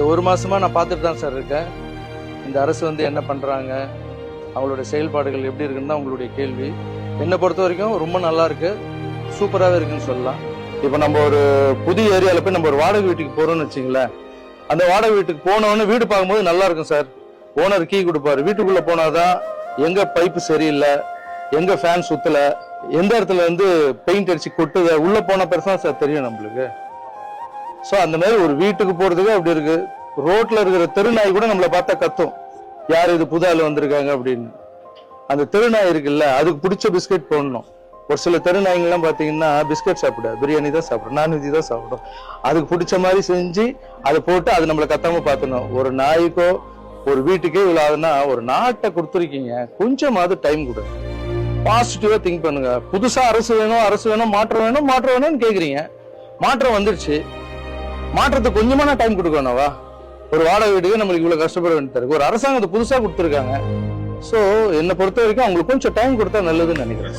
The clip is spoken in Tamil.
இந்த ஒரு மாசமா நான் பார்த்துட்டு தான் சார் இருக்கேன். இந்த அரசு வந்து என்ன பண்றாங்க, அவங்களுடைய செயல்பாடுகள் எப்படி இருக்குன்னு தான் உங்களுடைய கேள்வி. என்னை பொறுத்த வரைக்கும் ரொம்ப நல்லா இருக்கு, சூப்பராகவே இருக்குன்னு சொல்லலாம். இப்போ நம்ம ஒரு புதிய ஏரியாவில் போய் நம்ம ஒரு வாடகை வீட்டுக்கு போறோம்னு வச்சுங்களேன், அந்த வாடகை வீட்டுக்கு போனோன்னு வீடு பார்க்கும்போது நல்லா இருக்கும் சார். ஓனர் கீ கொடுப்பாரு. வீட்டுக்குள்ள போனாதான் எங்க பைப்பு சரியில்லை, எங்க ஃபேன் சுத்தல, எந்த இடத்துல வந்து பெயிண்ட் அடிச்சு கொட்டுத, உள்ள போன பெருசாக சார் தெரியும் நம்மளுக்கு. ஸோ அந்த மாதிரி ஒரு வீட்டுக்கு போறதுக்கு அப்படி இருக்கு. ரோட்ல இருக்கிற தெருநாய் கூட நம்மளை பார்த்தா கத்தும், யார் இது புது ஆள் வந்திருக்காங்க அப்படின்னு. அந்த தெருநாய் இருக்குல்ல, அதுக்கு பிடிச்ச பிஸ்கெட் போடணும். ஒரு சில தெருநாய்ங்கெல்லாம் பாத்தீங்கன்னா பிஸ்கெட் சாப்பிடாது, பிரியாணி தான் சாப்பிடும், நான்வெஜ் தான் சாப்பிடும். அதுக்கு பிடிச்ச மாதிரி செஞ்சு அதை போட்டு அது நம்மளை கத்தாம பார்த்துணும். ஒரு நாய்க்கோ ஒரு வீட்டுக்கே இவ்வளவு ஆகுதுன்னா, ஒரு நாட்டை கொடுத்துருக்கீங்க, கொஞ்சமாவது டைம் கொடு, பாசிட்டிவா திங்க் பண்ணுங்க. புதுசா அரசு வேணும், அரசு வேணும், மாற்றம் வேணும், மாற்றம் வேணும்னு கேக்குறீங்க. மாற்றம் வந்துருச்சு, மாற்றத்துக்கு கொஞ்சமான டைம் கொடுக்கணும்வா? ஒரு வாடகை வீட்டுக்கு நம்மளுக்கு இவ்வளவு கஷ்டப்பட வேண்டியது இருக்கு. ஒரு அரசாங்கத்தை புதுசா கொடுத்துருக்காங்க. சோ என்னை பொறுத்த வரைக்கும் அவங்களுக்கு கொஞ்சம் டைம் கொடுத்தா நல்லதுன்னு நினைக்கிறேன்.